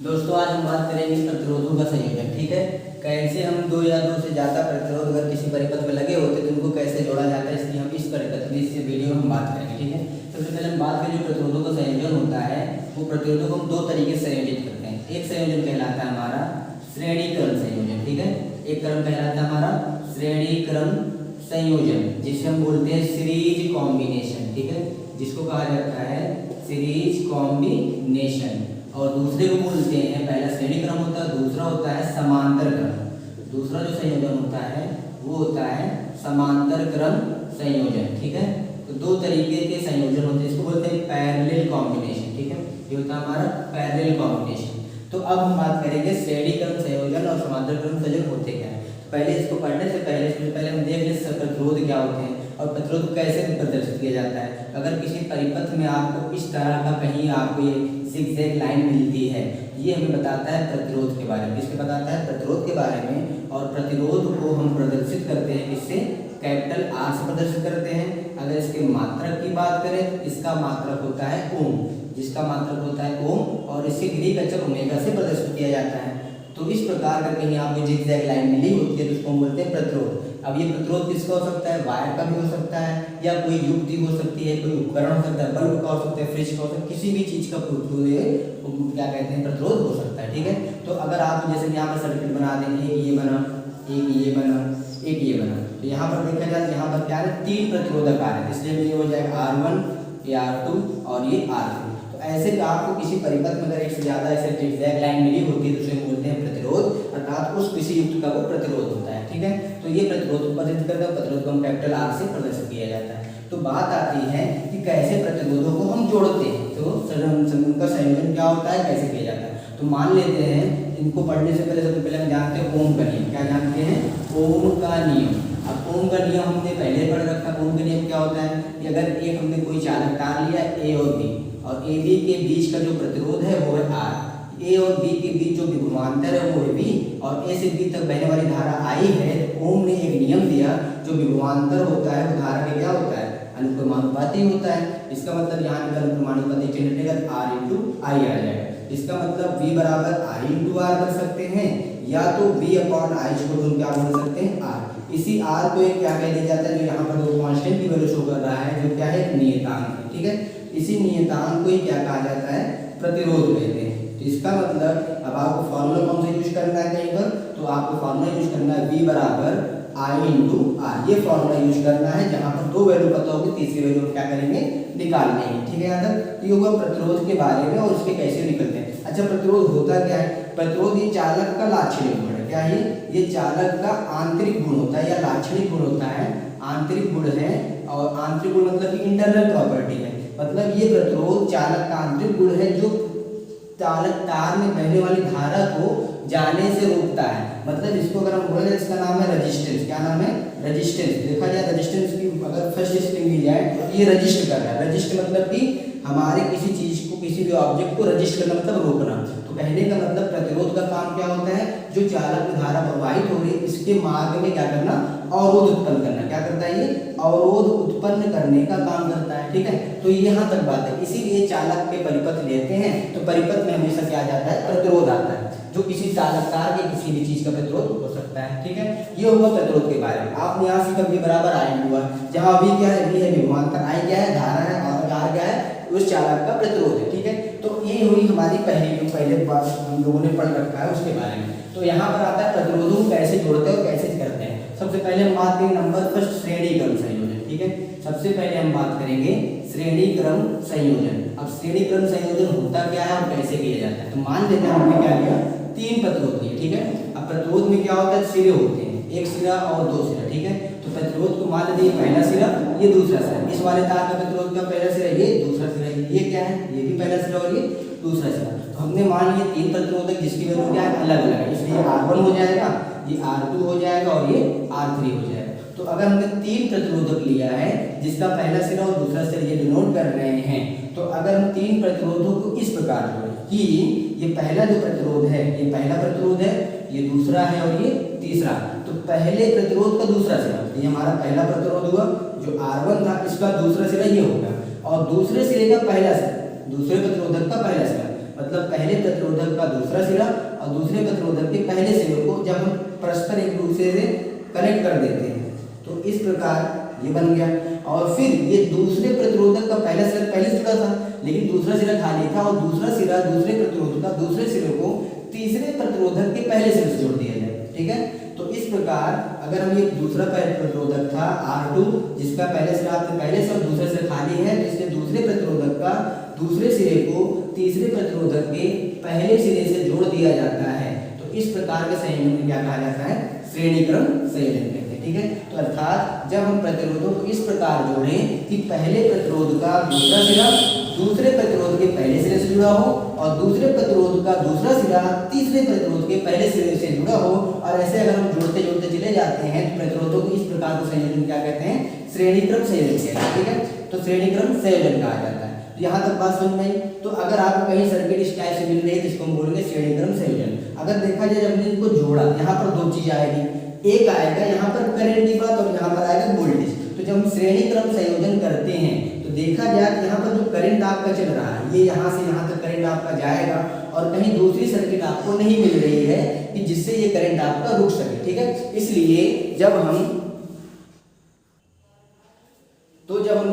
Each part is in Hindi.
दोस्तों आज हम बात करेंगे प्रतिरोधों का संयोजन। ठीक है, कैसे हम दो या दो से ज़्यादा प्रतिरोध अगर किसी परिपथ में लगे होते तो उनको कैसे जोड़ा जाता है, इसकी हम इस परिपथ में इस वीडियो में हम बात करेंगे। ठीक है, सबसे पहले हम बात करें जो प्रतिरोधों का संयोजन होता है वो प्रतिरोधों को हम दो तरीके से संयोजित करते हैं। एक संयोजन कहलाता है हमारा श्रेणी क्रम संयोजन। ठीक है, एक क्रम कहलाता है हमारा श्रेणी क्रम संयोजन, जिसे हम बोलते हैं सीरीज कॉम्बिनेशन। ठीक है, जिसको कहा जाता है सीरीज कॉम्बिनेशन। और दूसरे को बोलते हैं, पहला श्रेणी क्रम होता है, दूसरा होता है समांतर क्रम। दूसरा जो संयोजन होता है वो होता है समांतर क्रम संयोजन। ठीक है, तो दो तरीके के संयोजन होते हैं, इसको बोलते हैं पैरेलल कॉम्बिनेशन। ठीक है, ये होता है हमारा पैरेलल कॉम्बिनेशन। तो अब हम बात करेंगे श्रेणी क्रम संयोजन और समांतर क्रम संयोजन होते क्या है। पहले इसको पढ़ने से पहले हम देख लें प्रतिरोध क्या होते हैं और प्रतिरोध को कैसे प्रदर्शित किया जाता है। अगर किसी परिपथ में आपको इस तरह का कहीं आपको ये ज़िगज़ैग लाइन मिलती है, ये हमें बताता है प्रतिरोध के बारे में। किसके बताता है? प्रतिरोध के बारे में। और प्रतिरोध को हम प्रदर्शित करते हैं किससे? कैपिटल आर से प्रदर्शित करते हैं। अगर इसके मात्रक की बात करें तो इसका मात्रक होता है ओम, जिसका मात्रक होता है ओम, और इससे ग्रीक अक्षर ओमेगा से प्रदर्शित किया जाता है। तो इस प्रकार का कहीं आपको ज़िगज़ैग लाइन मिली होती है तो उसको हम बोलते हैं प्रतिरोध। अब ये प्रतिरोध किसका हो सकता है? वायर का भी हो सकता है, या कोई युक्ति हो सकती है, कोई उपकरण हो सकता है, बल्ब का हो सकता है, फ्रिज का हो सकता है, किसी भी चीज़ का क्या कहते हैं प्रतिरोध हो सकता है। ठीक है, तो अगर आप जैसे यहाँ पर सर्किट बना देंगे, एक ये बना, एक ये बना, एक ये बना, तो यहाँ पर देखा जाए यहाँ पर क्या है, तीन प्रतिरोधक आ रहे हैं, इसलिए ये हो जाएगा R1, ये R2 और ये R3। तो ऐसे आपको किसी परिपथ में अगर एक से ज़्यादा ऐसे ज़िगज़ैग लाइन मिली होती है तो उसे बोलते हैं प्रतिरोध, अर्थात उस किसी युक्त का वो प्रतिरोध होता है। ठीक है, तो ये प्रतिरोध को प्रदर्शित करता है, प्रतिरोध को हम कैपिटल आर से प्रदर्शित किया जाता है। तो बात आती है कि कैसे प्रतिरोधों को हम जोड़ते हैं, तो उनका संयोजन क्या होता है, कैसे किया जाता है। तो मान लेते हैं, इनको पढ़ने से पहले सबसे पहले हम जानते हैं ओम का नियम। क्या जानते हैं? ओम का नियम। अब ओम का नियम हमने पहले पढ़ रखा। ओम का नियम क्या होता है कि अगर एक हमने कोई चालक तार लिया ए और बी, और ए बी के बीच का जो प्रतिरोध है वो है आर, ए और बी के बीच जो विभवांतर है वो है बी, और ए से बी तक बहने वाली धारा आई है। ओम ने एक नियम दिया, जो विभवांतर होता है वो धारा के क्या होता है, अनुक्रमानुपाती होता है। इसका मतलब यहाँ पर अनुक्रमानुपाती चिन्ह लेकर आर इंटू आई आ जाएगा। इसका मतलब v बराबर आई इंटू आर कर सकते हैं, या तो v अपॉन आई को हम क्या बोल सकते हैं, आर। इसी आर को एक क्या कह दिया जाता है, जो यहाँ पर वो कांस्टेंट की वैल्यू शो कर रहा है, जो क्या है, नियतांक है। ठीक है, इसी नियतांक को ही क्या कहा जाता है, प्रतिरोध कहते हैं। तो इसका मतलब अब आपको फॉर्मूला कौन सा यूज करना है कहीं पर, तो आपको फॉर्मूला यूज करना है v बराबर आई इंटू आर। ये फॉर्मूला यूज करना है, जहाँ पर दो वैल्यू पता होगी, तीसरी वैल्यू क्या करेंगे, निकाल लेंगे। ठीक है, यहाँ तक ये होगा प्रतिरोध के बारे में और उसके कैसे निकलते हैं। अच्छा, प्रतिरोध होता क्या है? प्रतिरोध ये चालक का लाक्षणिक गुण है। क्या है ये? चालक का आंतरिक गुण होता है या लाक्षणिक गुण होता है, आंतरिक गुण है। और आंतरिक गुण मतलब कि इंटरनल प्रॉपर्टी है, मतलब ये प्रतिरोध चालक का आंतरिक गुण है, जो चालक तार में बहने वाली धारा को जाने से रोकता है। मतलब इसको अगर हम बोले, इसका नाम है रेजिस्टेंस। क्या नाम है? रेजिस्टेंस। देखा जाए रेजिस्टेंस की अगर फर्स्ट स्प्रिंग ली जाए तो ये रजिस्ट कर रहा है। रजिस्ट मतलब कि हमारे किसी चीज को, किसी भी ऑब्जेक्ट को रजिस्ट करना मतलब रोकना। तो कहने का मतलब प्रतिरोध का काम क्या होता है, जो चालक में धारा प्रवाहित हो रही है इसके मार्ग में क्या करना, अवरोध उत्पन्न करना। क्या करता है ये? अवरोध उत्पन्न करने का काम करता है। ठीक है, तो यहाँ तक बात है। इसीलिए चालक के परिपथ लेते हैं तो परिपथ में हमेशा क्या जाता है, प्रतिरोध आता है, जो किसी चालक तार के किसी भी चीज का प्रतिरोध हो सकता है। ठीक है, ये होगा प्रतिरोध के बारे में। आपने यहाँ से कभी बराबर आई हुआ, जहाँ अभी क्या है, बी है विभवांतर, आई क्या है, धारा है, और आर क्या है, उस चालक का प्रतिरोध है। ठीक है, तो ये हुई हमारी पहले बात हम लोगों ने पढ़ रखा है उसके बारे में। तो यहाँ पर आता है प्रतिरोधों को कैसे जोड़ते हैं और कैसे करते हैं। सबसे पहले हम बात करेंगे नंबर फर्स्ट, श्रेणी क्रम संयोजन। ठीक है, सबसे पहले हम बात करेंगे श्रेणी क्रम संयोजन। अब श्रेणी क्रम संयोजन होता क्या है और कैसे किया जाता है। तो मान लेते हैं हमने क्या लिया, तीन प्रतिरोध लिए। ठीक है, अब प्रतिरोध में क्या होता है, सिरे होते हैं, एक सिरा और दो सिरा। ठीक है, तो प्रतिरोध को मान लेते हैं पहला सिरा, ये दूसरा सिरा। इस वाले तार का प्रतिरोध का पहला सिरा, ये दूसरा सिरा, ये क्या है, ये भी पहला सिरा और ये दूसरा सिरा। तो हमने मान लिए तीन प्रतिरोधक जिसकी वैल्यू क्या है, अलग अलग है, इसलिए R1 हो जाएगा, ये R2 हो जाएगा और ये R3 हो जाएगा। तो अगर हमने तीन प्रतिरोधक लिया है जिसका पहला सिरा और दूसरा सिरा ये डिनोट कर रहे हैं, तो अगर हम तीन प्रतिरोधों को इस प्रकार जोड़ें कि ये पहला जो प्रतिरोध है, ये पहला प्रतिरोध है, ये दूसरा है और ये तीसरा, तो पहले प्रतिरोध का दूसरा सिरा, ये हमारा पहला प्रतिरोध हुआ, जो R1 था, इसका दूसरा सिरा ये होगा, और दूसरे सिरे का पहला सिरा, दूसरे प्रतिरोधक का पहला सिरा, मतलब पहले प्रतिरोधक का दूसरा सिरा और दूसरे प्रतिरोधक के पहले सिरे को जब हम परस्पर एक दूसरे से कनेक्ट कर देते हैं तो इस प्रकार ये बन गया। और फिर ये दूसरे प्रतिरोधक का पहला सिरा पहले सिरा था लेकिन दूसरा सिरा खाली था और दूसरा सिरा दूसरे प्रतिरोधक का दूसरे सिरे को तीसरे प्रतिरोधक के पहले सिरे से जोड़ दिया जाए। ठीक है, तो इस प्रकार अगर हम ये दूसरा प्रतिरोधक था R2 जिसका पहले सिरा आपके पहले से और दूसरे से खाली है, तो इसके दूसरे प्रतिरोधक का दूसरे सिरे को तीसरे प्रतिरोधक के पहले सिरे से जोड़ दिया जाता है। तो इस प्रकार के संयोजन को क्या कहा जाता है? श्रेणी क्रम संयोजन कहते हैं। ठीक है, तो अर्थात जब हम प्रतिरोधों को इस प्रकार जोड़ें कि पहले प्रतिरोध का दूसरा सिरा दूसरे प्रतिरोध के पहले सिरे से जुड़ा हो और दूसरे प्रतिरोध का दूसरा सिरा तीसरे प्रतिरोध के पहले सिरे से जुड़ा हो, और ऐसे अगर हम जोड़ते जोड़ते चले जाते हैं तो प्रतिरोधों को इस प्रकार का संयोजन क्या कहते हैं? श्रेणी क्रम संयोजन कहते हैं। ठीक है, तो श्रेणी क्रम संयोजन कहा जाता है। यहाँ तक बात समझ में आई। तो अगर आपको कहीं सर्किट इस टाइप से मिल रही है तो इसको हम बोलेंगे श्रेणी क्रम संयोजन। अगर देखा जाए जब हमने इनको जोड़ा, यहाँ पर दो चीज आएगी, एक आएगा यहाँ पर करंट की बात और यहाँ पर आएगा वोल्टेज। तो जब हम श्रेणी क्रम संयोजन करते हैं तो देखा जाए यहाँ पर जो करंट आपका चल रहा है ये यहाँ से यहाँ तक करंट आपका जाएगा और कहीं दूसरी सर्किट आपको नहीं मिल रही है कि जिससे ये करंट आपका रुक सके। ठीक है, इसलिए जब हम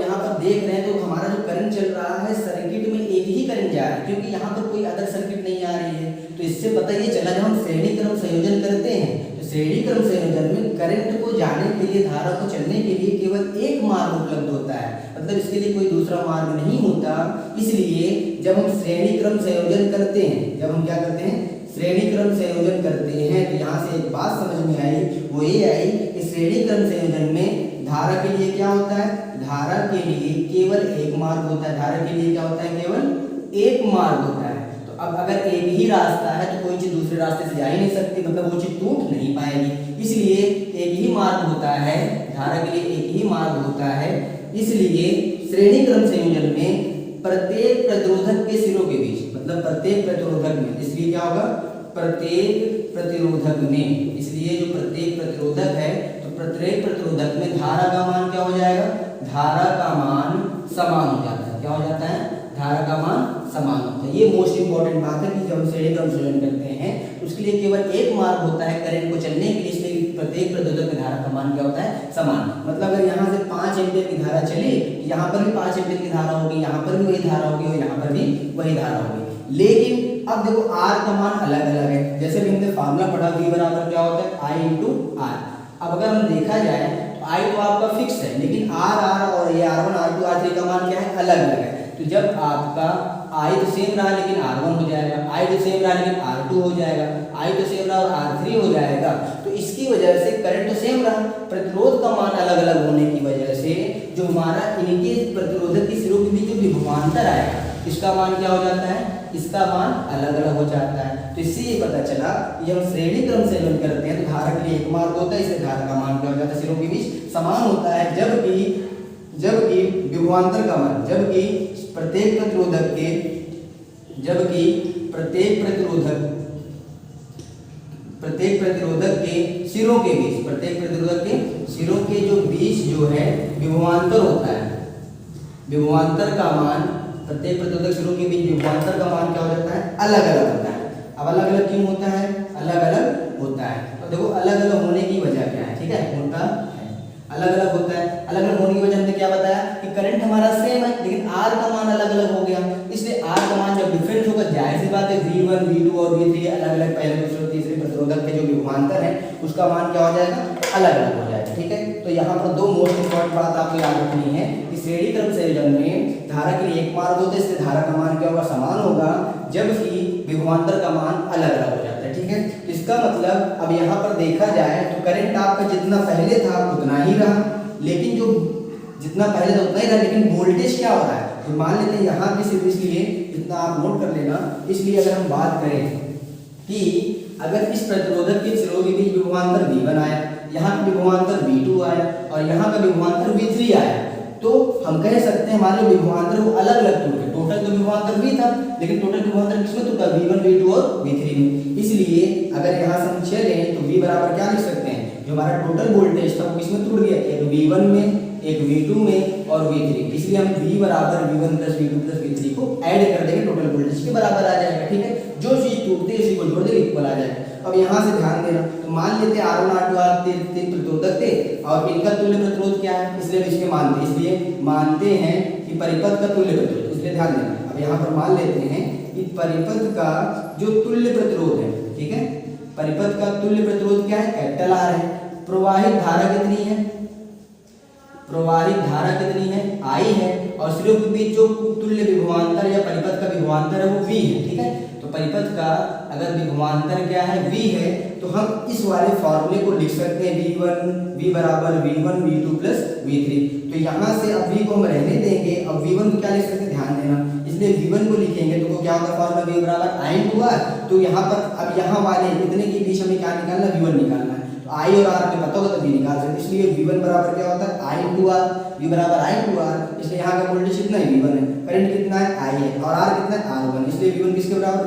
यहाँ पर देख रहे हैं तो हमारा जो करंट चल रहा है सर्किट में एक ही करंट जा रहा है क्योंकि यहाँ पर कोई अदर सर्किट नहीं आ रही है। तो इससे पता ये चला जब हम श्रेणी क्रम संयोजन करते हैं तो श्रेणी क्रम संयोजन में करंट को जाने के लिए, धारा को चलने के लिए केवल एक मार्ग उपलब्ध होता है, मतलब इसके लिए कोई दूसरा मार्ग नहीं होता। इसलिए जब हम श्रेणी क्रम संयोजन करते हैं, जब हम क्या करते हैं? श्रेणी क्रम संयोजन करते हैं तो यहाँ से एक बात समझ में आई, वो ये आई कि श्रेणी क्रम संयोजन में धारा के लिए क्या होता है? धारा के लिए केवल एक मार्ग होता है। धारा के लिए क्या होता है? केवल एक मार्ग होता है। तो अब अगर एक ही रास्ता है तो कोई चीज दूसरे रास्ते से जा ही नहीं सकती, मतलब वो चीज टूट नहीं पाएगी। इसलिए एक ही मार्ग होता है, धारा के लिए एक ही मार्ग होता है। इसलिए श्रेणी क्रम संयोजन में प्रत्येक प्रतिरोधक के सिरों के बीच, मतलब प्रत्येक प्रतिरोधक में, इसलिए क्या होगा? प्रत्येक प्रतिरोधक में, इसलिए जो प्रत्येक प्रतिरोधक है तो प्रत्येक प्रतिरोधक में धारा का मान क्या हो जाएगा? धारा का मान समान हो जाता है। क्या हो जाता है? धारा का मान समान होता है। ये मोस्ट इंपॉर्टेंट बात है कि जब हम श्रेणी क्रम संयोजन करते हैं तो उसके लिए केवल एक मार्ग होता है करंट को चलने के लिए, इसलिए प्रत्येक प्रतिरोधक में धारा का मान क्या होता है? समान। मतलब अगर यहाँ से 5 एम्पीयर की धारा चली, यहाँ पर भी 5 एम्पीयर की धारा होगी, यहाँ पर भी वही धारा होगी और यहाँ पर भी वही धारा होगी। लेकिन अब देखो R का मान अलग अलग है। जैसे भी हमने फार्मूला पढ़ा V बराबर क्या होता है? I into R। अब अगर हम देखा जाए तो I तो आपका फिक्स है, लेकिन R और ये R1, R2, R3 का मान क्या है? अलग अलग है। तो जब आपका I तो सेम रहा लेकिन R1 हो जाएगा, I तो सेम रहा लेकिन R2 हो जाएगा, I तो सेम रहा और R3 हो जाएगा। तो इसकी वजह से करंट तो सेम रहा, प्रतिरोध का मान अलग अलग होने की वजह से जो हमारा इनके प्रतिरोधक के सिरों के बीच जो विभवांतर आएगा इसका मान क्या हो जाता है? इसका मान अलग अलग हो जाता है। तो इससे ये पता चला कि हम श्रेणी क्रम संयोजन करते हैं तो धारा के लिए एक मार्ग होता है, इसलिए धारा का मान क्या हो जाता है? सिरों के बीच समान होता है। जबकि विभवांतर का मान, जबकि प्रत्येक प्रतिरोधक के सिरों के बीच, प्रत्येक प्रतिरोधक के सिरों के जो बीच जो है विभवांतर होता है। विभवांतर का मान, प्रत्येक प्रतिरोधक सिरों के बीच विभवांतर का मान क्या हो जाता है? अलग अलग होता है। अब अलग अलग क्यों होता है? अलग अलग होता है। तो देखो अलग अलग होने की वजह क्या है? ठीक है, उनका अलग अलग होता है। अलग अलग होने की वजह हमने क्या बताया कि करंट हमारा सेम है लेकिन R का मान अलग अलग हो गया। इसलिए R का मान जब डिफरेंट होगा, जाहिर सी बात है V1, V2 और V3 अलग अलग पहले दूसरे तीसरे प्रतिरोधक के जो विभवांतर है उसका मान क्या हो जाएगा? अलग अलग हो जाएगा। ठीक है, तो यहाँ पर दो मोस्ट इंपॉर्टेंट बात आपको याद रखनी है कि श्रेणी क्रम संयोजन में धारा के लिए एक मार्ग होता है, इसलिए धारा का मान क्या होगा? समान होगा, जबकि विभवांतर का मान अलग अलग हो जाता है। ठीक है, इसका मतलब अब यहाँ पर देखा जाए तो करंट आपका जितना पहले था उतना ही रहा, लेकिन जो जितना पहले था उतना ही रहा, लेकिन वोल्टेज क्या हो रहा है? तो मान लेते हैं यहाँ भी सिर्फ, इसलिए इतना आप नोट कर लेना। इसलिए अगर हम बात करें कि अगर इस प्रतिरोधक के सिरों के बीच विभवांतर V1 आया, यहाँ का विभवांतर V2 आया और यहाँ का विभवांतर V3 आया, तो हम कह सकते हैं हमारे विभवांतर वो अलग अलग टूटे। टोटल तो विभवांतर V था लेकिन टोटल विभवांतर किसमें टूटा? V1, V2 और V3 में। इसलिए अगर यहाँ से हम चलें तो V बराबर क्या लिख सकते हैं? जो हमारा टोटल वोल्टेज था वो किसमें टूट गया? एक V1 में, एक V2 में और V3। इसलिए हम V बराबर V1 plus V2 plus V3 को ऐड कर देंगे, टोटल वोल्टेज के बराबर आ जाएगा। बोला जाएगा। अब यहाँ से ध्यान देना, तो मान लेते हैं R1 R2 R3 तीन प्रतिरोधक थे और इनका तुल्य प्रतिरोध क्या है, इसलिए इसके मानते, इसलिए मानते हैं कि परिपथ का तुल्य प्रतिरोध, इसलिए ध्यान देना। अब यहाँ पर मान लेते हैं कि परिपथ का जो तुल्य प्रतिरोध है, ठीक है, परिपथ का तुल्य प्रतिरोध क्या है, कैपिटल R है। प्रवाहित धारा कितनी है, प्रवाहित धारा कितनी है, I है, और सिरों के बीच जो तुल्य विभवांतर या परिपथ का विभवांतर है वो V है, ठीक है। तो परिपथ का अगर विभवांतर क्या है, V है, तो हम इस वाले फॉर्मूले को लिख सकते हैं V बराबर V1 V2 प्लस V3। तो यहाँ से अब V को हम रहने देंगे, अब V1 को क्या लिख सकते हैं, ध्यान देना, इसलिए V1 को लिखेंगे तो वो क्या होगा, फॉर्मूला V बराबर I/R। तो यहाँ पर अब यहाँ वाले इतने के बीच हमें क्या निकालना, V1 निकालना है। तो I और R में पता होगा तो V निकाल सकते, इसलिए V1 बराबर क्या होता है, I/R, V बराबर I/R, इसलिए यहाँ का वोल्टेज कितना है, V1 है, करंट कितना है, I है, और R कितना है, R1, इसलिए V1 किसके बराबर,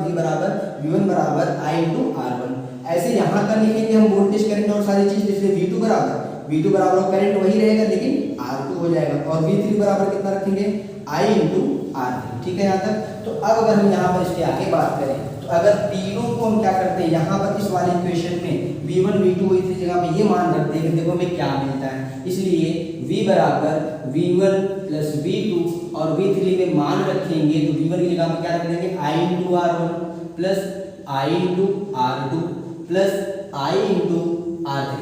V1 बराबर I/R1। ऐसे यहाँ का लिखेंगे हम वोल्टेज, करंट और सारी चीज, इसलिए V2 बराबर करंट वही रहेगा लेकिन R2 हो जाएगा, और V3 बराबर कितना रखेंगे, I/R3, ठीक है यहाँ तक। तो अब अगर हम यहाँ पर इसके आगे बात करें, तो अगर तीनों को हम क्या करते हैं, यहाँ पर इस वाले इक्वेशन में V1 V2 V3 जगह पे ये मान रखते हैं कि देखो हमें क्या मिलता है, इसलिए V बराबर V1 प्लस V2 और V3 में मान रखेंगे, तो V1 की जगह पे क्या रख देंगे, I/R1 plus I/R2 plus I/R3,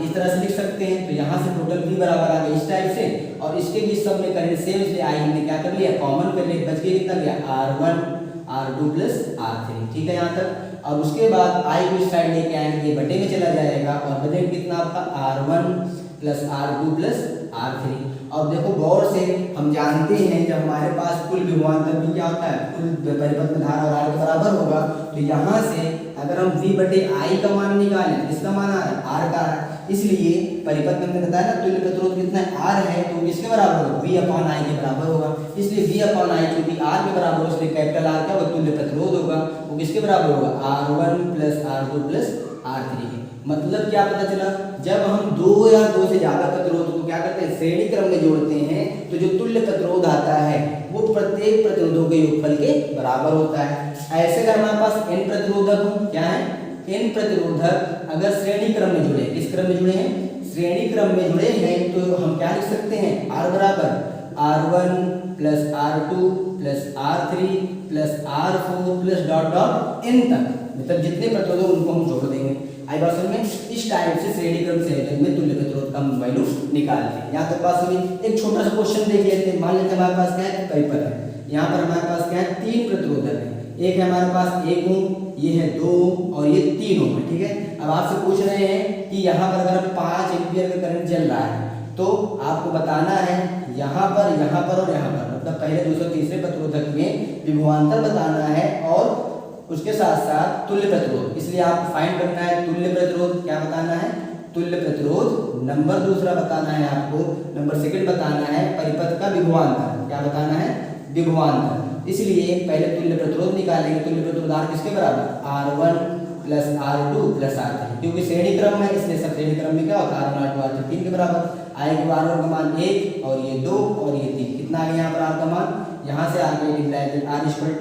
इस तरह से लिख सकते हैं। तो यहाँ से टोटल V बराबर आ गया इस टाइप से, और इसके बीच सब में करंट सेम, इसलिए I हमने क्या कर लिया, कॉमन कर लिया, बच गया कितना गया, R1 R2 प्लस R3, ठीक है यहाँ तक। और उसके बाद I को इस साइड लेके आएंगे, बटे में चला जाएगा, और बचेगा कितना आपका, R1 plus R2 plus R3। और देखो गौर से, हम जानते हैं जब हमारे पास कुल विभवांतर भी क्या होता है, कुल परिपथ में धारा और R के बराबर होगा, तो यहाँ से अगर हम V बटे I का मान निकालें, इसका मान आ रहा है, R का आ रहा है, इसलिए परिपथ में हमने बताया ना तुल्य प्रतिरोध कितना है, R है, तो किसके बराबर होगा, V/I के बराबर होगा, इसलिए V/I क्योंकि R के बराबर हो, इसलिए कैपिटल R क्या होगा, तुल्य प्रतिरोध होगा, वो किसके बराबर होगा, R1 plus R2 plus R3। मतलब क्या पता चला, जब हम दो या दो से ज्यादा प्रतिरोध को क्या करते हैं, श्रेणी क्रम में जोड़ते हैं, तो जो तुल्य प्रतिरोध आता है वो प्रत्येक प्रतिरोधों के योगफल के बराबर होता है। ऐसे अगर हमारे पास n प्रतिरोधक हो, क्या है, n प्रतिरोधक अगर श्रेणी क्रम में जुड़े, किस क्रम में जुड़े हैं, श्रेणी क्रम में जुड़े हैं, तो हम क्या लिख सकते हैं, R बराबर R1 plus R2 plus R3 plus R4 plus dot dot n तक, मतलब जितने प्रतिरोधक उनको हम जोड़ देंगे। आई बात समझ में, इस टाइप से श्रेणी क्रम संयोजन में तुल्य प्रतिरोध का वैल्यू निकालते हैं। यहाँ तक बात समझ। एक छोटा सा क्वेश्चन देख लेते हैं, मान लेते हैं हमारे पास क्या है, परिपथ है, यहाँ पर हमारे पास क्या है, तीन प्रतिरोधक है, एक है हमारे पास 1 ओम, ये है 2 और ये 3 ओम है, ठीक है। अब आपसे पूछ रहे हैं कि यहाँ पर अगर 5 एम्पीयर का करंट चल रहा है, तो आपको बताना है यहाँ पर और यहाँ पर, मतलब पहले दूसरे तीसरे प्रतिरोधक में विभवांतर बताना है और उसके साथ साथ तुल्य प्रतिरोध। इसलिए आपको फाइंड करना है तुल्य प्रतिरोध, क्या बताना है, तुल्य प्रतिरोध। नंबर दूसरा बताना है आपको, नंबर सेकंड बताना है परिपथ का विभवांतर, क्या बताना है, विभवांतर। इसलिए पहले तुल्य प्रतिरोध निकालेंगे, तुल्य प्रतिरोध R किसके बराबर, R1 plus R2 plus R3, क्योंकि श्रेणी क्रम है इसलिए सब श्रेणी क्रम में क्या होता है, R1 R2 R3 3 के बराबर आएगा। R1 का मान 1 और ये 2 और ये 3, कितना आ गया यहाँ पर R का मान, यहाँ से आगे R इक्वल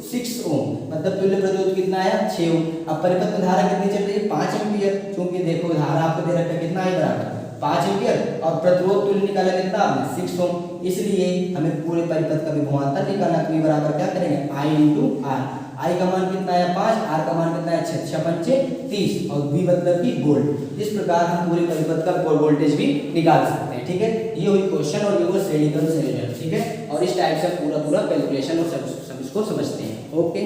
6 ओम, मतलब तुल्य प्रतिरोध कितना आया, 6 ओम। अब परिपथ में धारा कितनी चल रही है, 5 एम्पीयर, क्योंकि देखो धारा आपको दे रखा है कितना है बराबर 5 एम्पीयर, और प्रतिरोध तुल्य निकाला कितना आपने 6 ओम। इसलिए हमें पूरे परिपथ का विभवांतर निकालना, तो बराबर क्या करेंगे, I/R। I का मान कितना है 5, R का मान कितना है 6 6 5 30 और V मतलब कि वोल्ट। इस प्रकार हम पूरे परिपथ का वोल्टेज भी निकाल सकते हैं, ठीक है। ये हुई क्वेश्चन और ये हुआ श्रेणी क्रम संयोजन, ठीक है। और इस टाइप से पूरा कैलकुलेशन और सब इसको समझते हैं, ओके।